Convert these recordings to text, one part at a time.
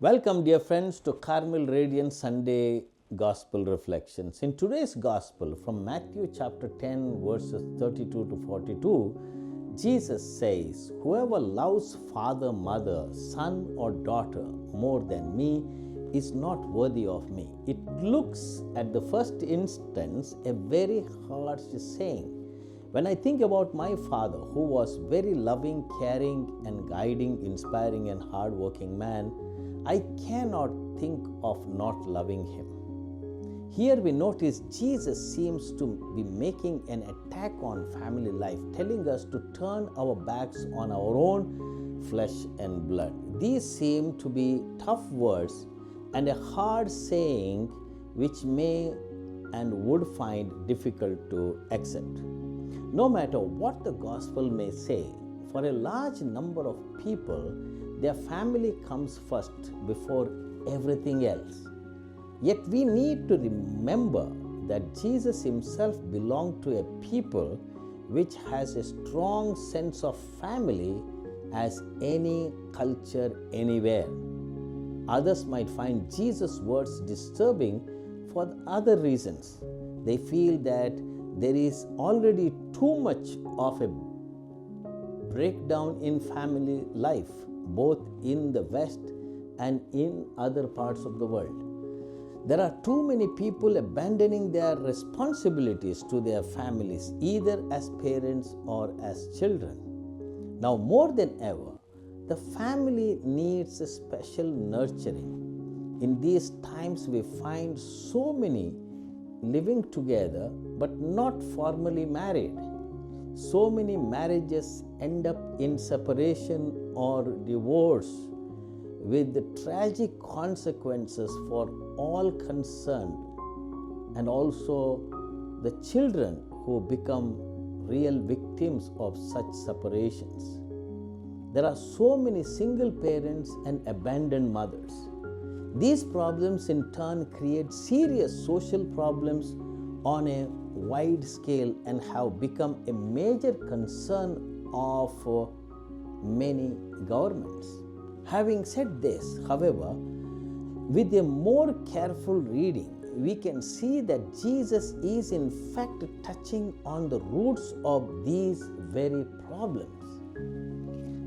Welcome, dear friends, to CARMEL Radiant Sunday Gospel Reflections. In today's Gospel, from Matthew chapter 10, verses 32 to 42, Jesus says, "Whoever loves father, mother, son, or daughter more than me is not worthy of me." It looks, at the first instance, a very harsh saying. When I think about my father, who was very loving, caring, and guiding, inspiring, and hardworking man, I cannot think of not loving him. Here we notice Jesus seems to be making an attack on family life, telling us to turn our backs on our own flesh and blood. These seem to be tough words and a hard saying which may and would find difficult to accept. No matter what the gospel may say, for a large number of people, their family comes first before everything else. Yet we need to remember that Jesus himself belonged to a people which has a strong sense of family as any culture anywhere. Others might find Jesus' words disturbing for other reasons. They feel that there is already too much of a breakdown in family life, both in the West and in other parts of the world. There are too many people abandoning their responsibilities to their families, either as parents or as children. Now, more than ever, the family needs a special nurturing. In these times, we find so many living together but not formally married. So many marriages end up in separation or divorce, with the tragic consequences for all concerned, and also the children who become real victims of such separations. There are so many single parents and abandoned mothers. These problems in turn create serious social problems on a wide scale and have become a major concern of many governments. Having said this, however, with a more careful reading, we can see that Jesus is in fact touching on the roots of these very problems.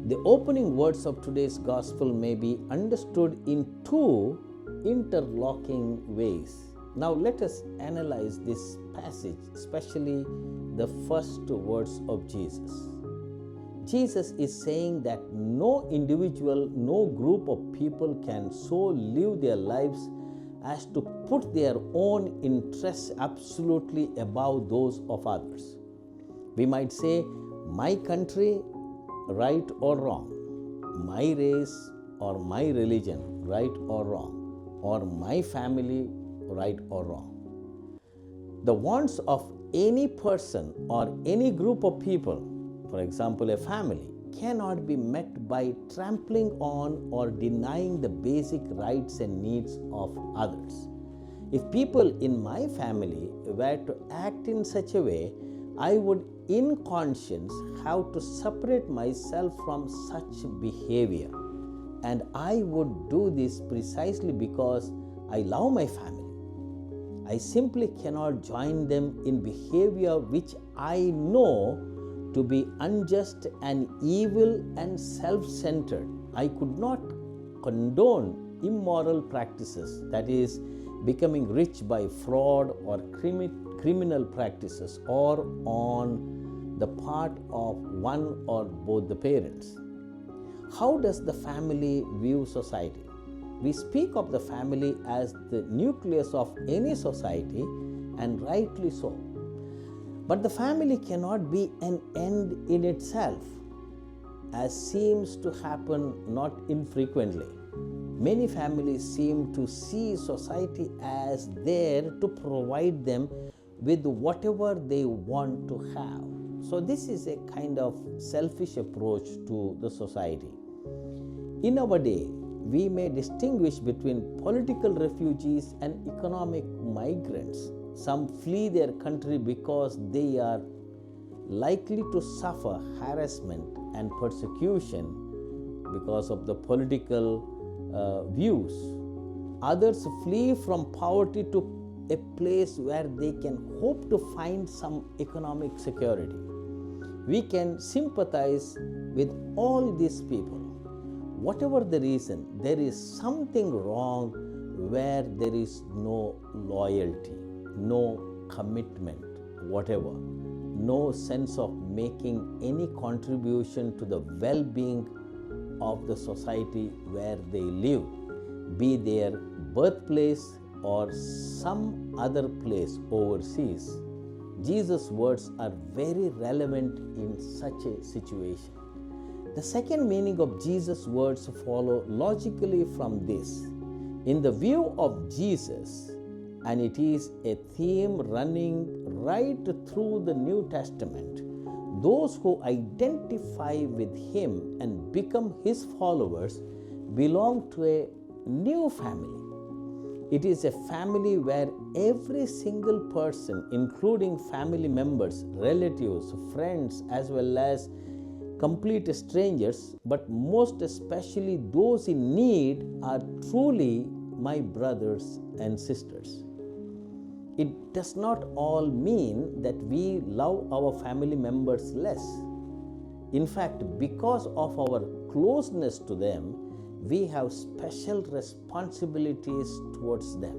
The opening words of today's gospel may be understood in two interlocking ways. Now let us analyze this passage, especially the first words of Jesus. Jesus is saying that no individual, no group of people can so live their lives as to put their own interests absolutely above those of others. We might say, my country, right or wrong, my race or my religion, right or wrong, or my family, right or wrong. The wants of any person or any group of people, for example a family, cannot be met by trampling on or denying the basic rights and needs of others. If people in my family were to act in such a way, I would in conscience have to separate myself from such behavior, and I would do this precisely because I love my family. I simply cannot join them in behavior which I know to be unjust and evil and self-centered. I could not condone immoral practices, that is, becoming rich by fraud or criminal practices, or on the part of one or both the parents. How does the family view society? We speak of the family as the nucleus of any society, and rightly so. But the family cannot be an end in itself, as seems to happen not infrequently. Many families seem to see society as there to provide them with whatever they want to have. So this is a kind of selfish approach to the society. In our day, we may distinguish between political refugees and economic migrants. Some flee their country because they are likely to suffer harassment and persecution because of the political views. Others flee from poverty to a place where they can hope to find some economic security. We can sympathize with all these people. Whatever the reason, there is something wrong where there is no loyalty, no commitment, whatever, no sense of making any contribution to the well-being of the society where they live, be their birthplace or some other place overseas. Jesus' words are very relevant in such a situation. The second meaning of Jesus' words follow logically from this. In the view of Jesus, and it is a theme running right through the New Testament, those who identify with him and become his followers belong to a new family. It is a family where every single person, including family members, relatives, friends, as well as complete strangers, but most especially those in need, are truly my brothers and sisters. It does not all mean that we love our family members less. In fact, because of our closeness to them, we have special responsibilities towards them.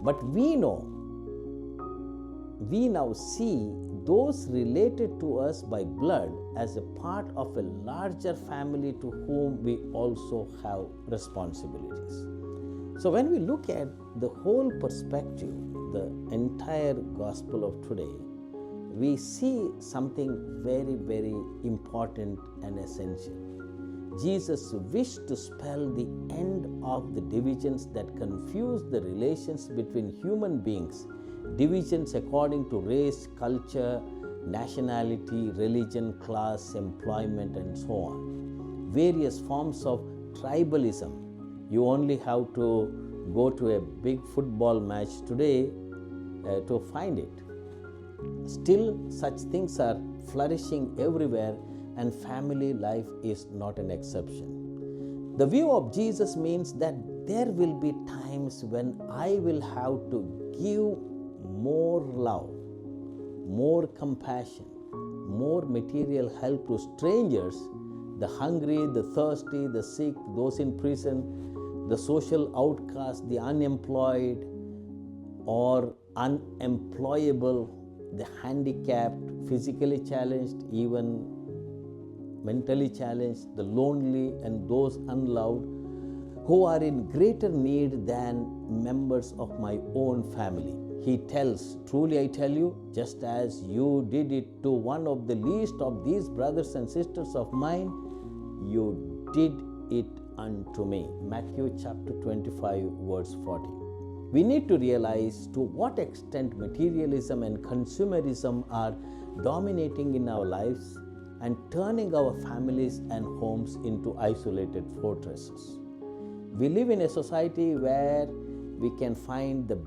But we now see those related to us by blood as a part of a larger family to whom we also have responsibilities. So when we look at the whole perspective, the entire gospel of today, we see something very, very important and essential. Jesus wished to spell the end of the divisions that confuse the relations between human beings, divisions according to race, culture, nationality, religion, class, employment, and so on. Various forms of tribalism. You only have to go to a big football match today to find it. Still, such things are flourishing everywhere, and family life is not an exception. The view of Jesus means that there will be times when I will have to give more love, more compassion, more material help to strangers, the hungry, the thirsty, the sick, those in prison, the social outcast, the unemployed or unemployable, the handicapped, physically challenged, even mentally challenged, the lonely, and those unloved who are in greater need than members of my own family. He tells, truly I tell you, just as you did it to one of the least of these brothers and sisters of mine, you did it unto me. Matthew chapter 25, verse 40. We need to realize to what extent materialism and consumerism are dominating in our lives and turning our families and homes into isolated fortresses. We live in a society where we can find the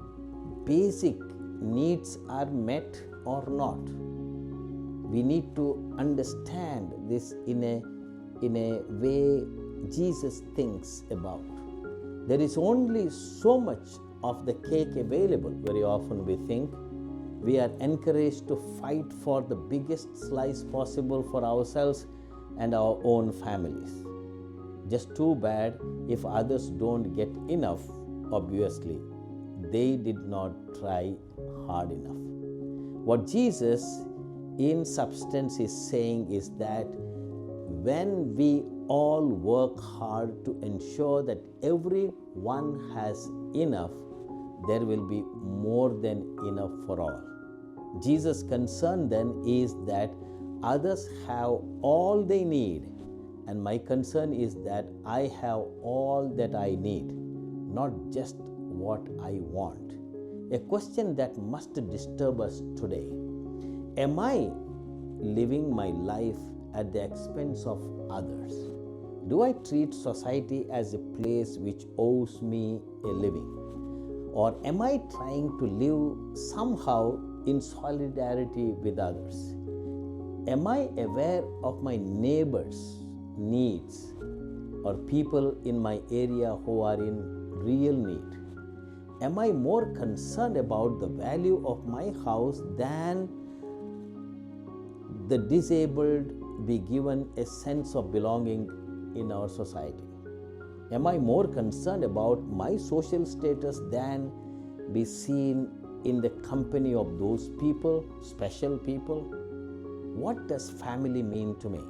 basic needs are met or not. We need to understand this in a way Jesus thinks about. There is only so much of the cake available. Very often we think we are encouraged to fight for the biggest slice possible for ourselves and our own families. Just too bad if others don't get enough. Obviously, they did not try hard enough. What Jesus in substance is saying is that when we all work hard to ensure that everyone has enough, there will be more than enough for all. Jesus' concern then is that others have all they need, and my concern is that I have all that I need, not just what I want. A question that must disturb us today. Am I living my life at the expense of others? Do I treat society as a place which owes me a living? Or am I trying to live somehow in solidarity with others? Am I aware of my neighbor's needs? or people in my area who are in real need? Am I more concerned about the value of my house than the disabled be given a sense of belonging in our society? Am I more concerned about my social status than be seen in the company of those people, special people? What does family mean to me?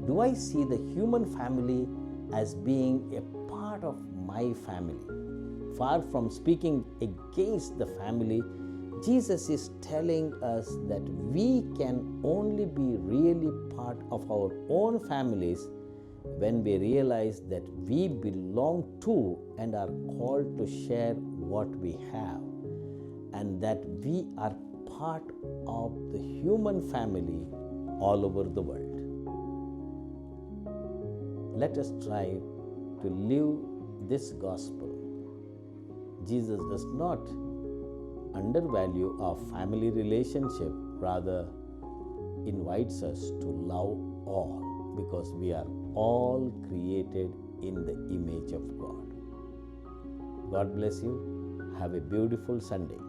Do I see the human family as being a part of my family? Far from speaking against the family, Jesus is telling us that we can only be really part of our own families when we realize that we belong to and are called to share what we have, and that we are part of the human family all over the world. Let us try to live this gospel. Jesus does not undervalue our family relationship, rather invites us to love all, because we are all created in the image of God. God bless you. Have a beautiful Sunday.